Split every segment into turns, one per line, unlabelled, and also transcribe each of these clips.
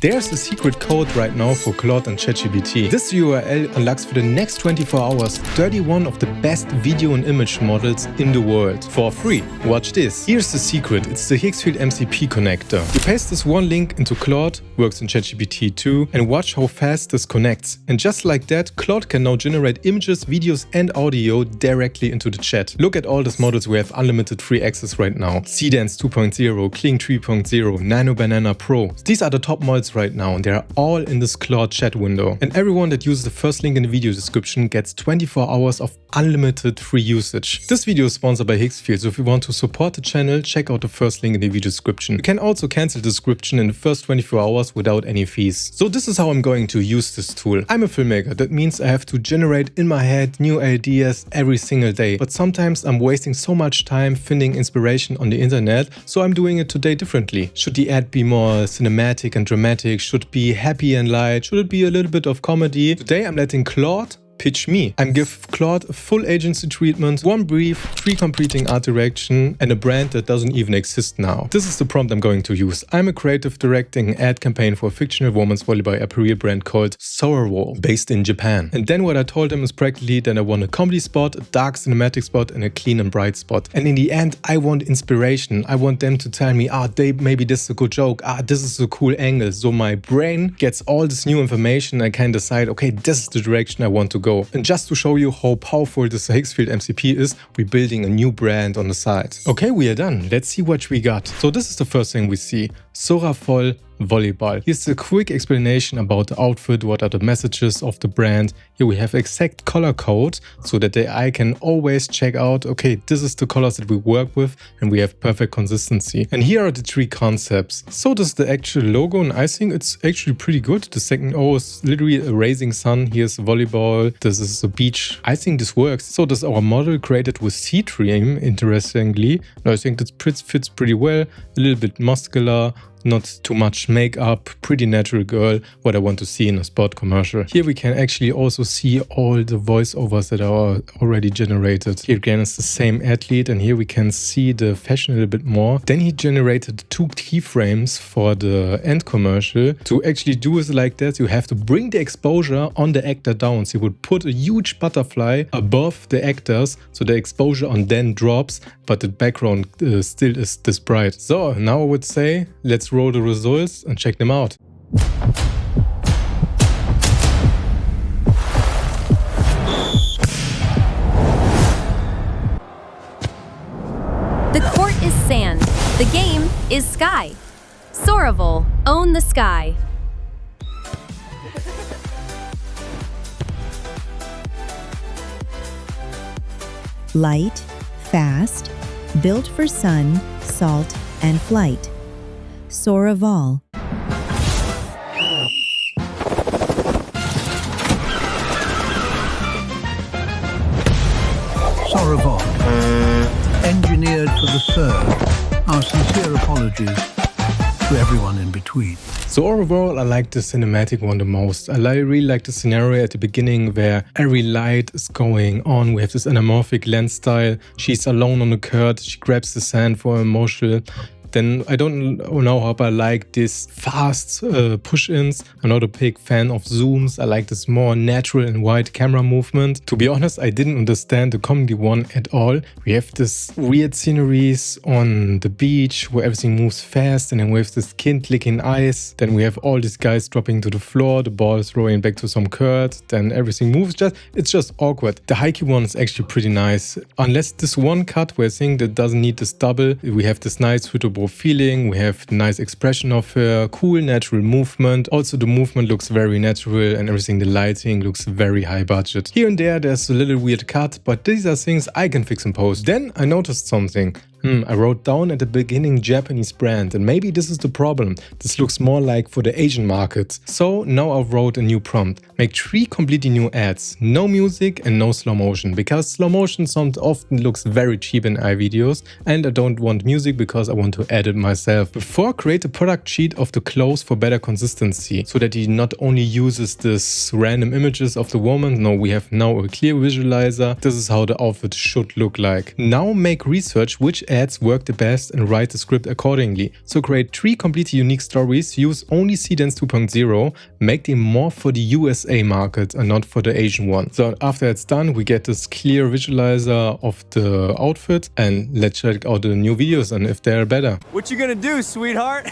There's a secret code right now for Claude and ChatGPT. This URL unlocks for the next 24 hours 31 of the best video and image models in the world for free. Watch this. Here's the secret. It's the Higgsfield MCP connector. You paste this one link into Claude, works in ChatGPT too, and watch how fast this connects. And just like that, Claude can now generate images, videos and audio directly into the chat. Look at all these models we have unlimited free access right now. Seedance 2.0, Kling 3.0, Nano Banana Pro. These are the top models right now and they are all in this Claude chat window. And everyone that uses the first link in the video description gets 24 hours of unlimited free usage. This video is sponsored by Higgsfield, so if you want to support the channel, check out the first link in the video description. You can also cancel the subscription in the first 24 hours without any fees. So this is how I'm going to use this tool. I'm a filmmaker. That means I have to generate in my head new ideas every single day. But sometimes I'm wasting so much time finding inspiration on the internet, so I'm doing it today differently. Should the ad be more cinematic and dramatic? Should it be happy and light? Should it be a little bit of comedy? Today I'm letting Claude pitch me. I'm give Claude a full agency treatment, one brief, 3 completing art direction, and a brand that doesn't even exist now. This is the prompt I'm going to use. I'm a creative directing ad campaign for a fictional women's volleyball apparel brand called Sorrow, based in Japan. And then what I told them is practically that I want a comedy spot, a dark cinematic spot, and a clean and bright spot. And in the end, I want inspiration. I want them to tell me, Dave, maybe this is a good joke. This is a cool angle. So my brain gets all this new information. I can decide, okay, this is the direction I want to go. And just to show you how powerful this Higgsfield MCP is, we're building a new brand on the side. Okay, we are done. Let's see what we got. So this is the first thing we see. Sorrowful volleyball. Here's a quick explanation about the outfit, what are the messages of the brand. Here we have exact color code so that the AI can always check out, okay, this is the colors that we work with and we have perfect consistency. And here are the 3 concepts. So this is the actual logo and I think it's actually pretty good. The second O is literally a rising sun. Here's volleyball. This is a beach. I think this works. So this is our model created with C-Dream, interestingly. And I think this fits pretty well. A little bit muscular. Not too much makeup, pretty natural girl, what I want to see in a sport commercial. Here we can actually also see all the voiceovers that are already generated. Here again is the same athlete and here we can see the fashion a little bit more. Then he generated 2 keyframes for the end commercial. To actually do it like that, you have to bring the exposure on the actor down. So you would put a huge butterfly above the actors so the exposure on them drops, but the background still is this bright. So now I would say, let's roll the results and check them out.
The court is sand. The game is sky. Sorrowful, own the sky.
Light, fast, built for sun, salt, and flight. Sorrowful.
Sorrowful. Engineered for the serve. Our sincere apologies to everyone in between.
So overall, I like the cinematic one the most. I really like the scenario at the beginning where every light is going on. We have this anamorphic lens style. She's alone on the court. She grabs the sand for emotional. Then I don't know how I like these fast push-ins. I'm not a big fan of zooms. I like this more natural and wide camera movement. To be honest, I didn't understand the comedy one at all. We have this weird sceneries on the beach where everything moves fast, and then we have this kid licking ice. Then we have all these guys dropping to the floor. The ball is rolling back to some court. Then everything moves. It's just awkward. The high key one is actually pretty nice. Unless this one cut where I think that doesn't need this double. We have this nice suitable feeling, we have the nice expression of her, cool natural movement. Also the movement looks very natural and everything, the lighting looks very high budget. Here and there's a little weird cut, but these are things I can fix in post. Then I noticed something. I wrote down at the beginning Japanese brand, and maybe this is the problem. This looks more like for the Asian market. So now I wrote a new prompt. Make 3 completely new ads. No music and no slow motion, because slow motion sound often looks very cheap in AI videos, and I don't want music because I want to edit myself. Before, create a product sheet of the clothes for better consistency, so that he not only uses this random images of the woman. No, we have now a clear visualizer. This is how the outfit should look like. Now make research which ads work the best and write the script accordingly. So create 3 completely unique stories, use only Seedance 2.0, make them more for the USA market and not for the Asian one. So after it's done, we get this clear visualizer of the outfit, and let's check out the new videos and if they're better.
What you gonna do, sweetheart?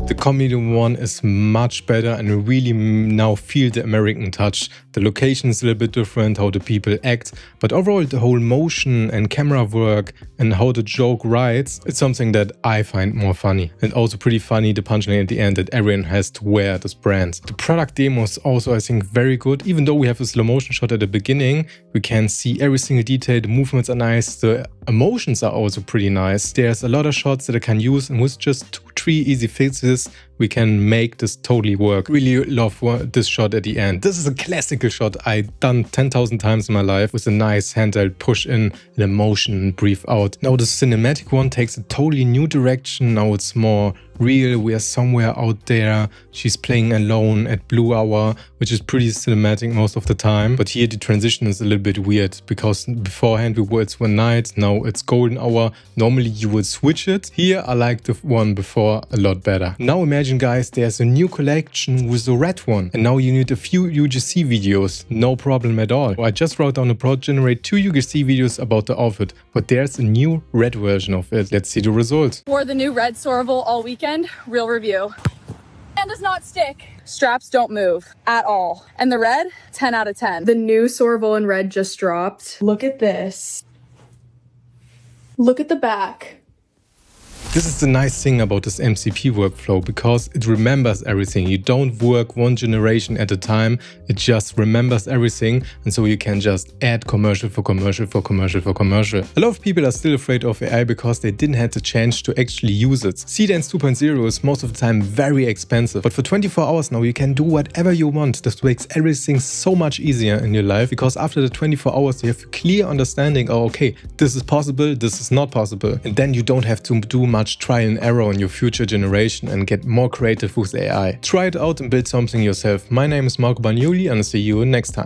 The comedy one is much better and really now feel the American touch. The location is a little bit different, how the people act, but overall the whole motion and camera work and how the joke writes, it's something that I find more funny. And also pretty funny the punchline at the end that everyone has to wear this brand. The product demo is also, I think, very good. Even though we have a slow motion shot at the beginning, we can see every single detail, the movements are nice, the emotions are also pretty nice. There's a lot of shots that I can use, and with just 2-3 easy fixes, we can make this totally work. Really love this shot at the end. This is a classical shot I've done 10,000 times in my life with a nice handheld push in and emotion and breathe out. Now the cinematic one takes a totally new direction. Now it's more real. We are somewhere out there. She's playing alone at blue hour, which is pretty cinematic most of the time. But here the transition is a little bit weird because beforehand it's one night, now it's golden hour. Normally you would switch it. Here I like the one before a lot better. Now imagine guys, there's a new collection with the red one, and now you need a few UGC videos. No problem at all. I just wrote down a prompt, generate 2 UGC videos about the outfit, but there's a new red version of it. Let's see the results.
Wore the new red Soraval all weekend. Real review. And does not stick. Straps don't move at all. And the red, 10 out of 10. The new Soraval in red just dropped. Look at this. Look at the back.
This is the nice thing about this MCP workflow, because it remembers everything. You don't work one generation at a time, it just remembers everything, and so you can just add commercial for commercial for commercial for commercial. A lot of people are still afraid of AI because they didn't have the chance to actually use it. Seedance 2.0 is most of the time very expensive, but for 24 hours now you can do whatever you want. This makes everything so much easier in your life, because after the 24 hours you have a clear understanding, oh okay, this is possible, this is not possible, and then you don't have to do much trial and error in your future generation and get more creative with AI. Try it out and build something yourself. My name is Marco Bagnoli and I'll see you next time.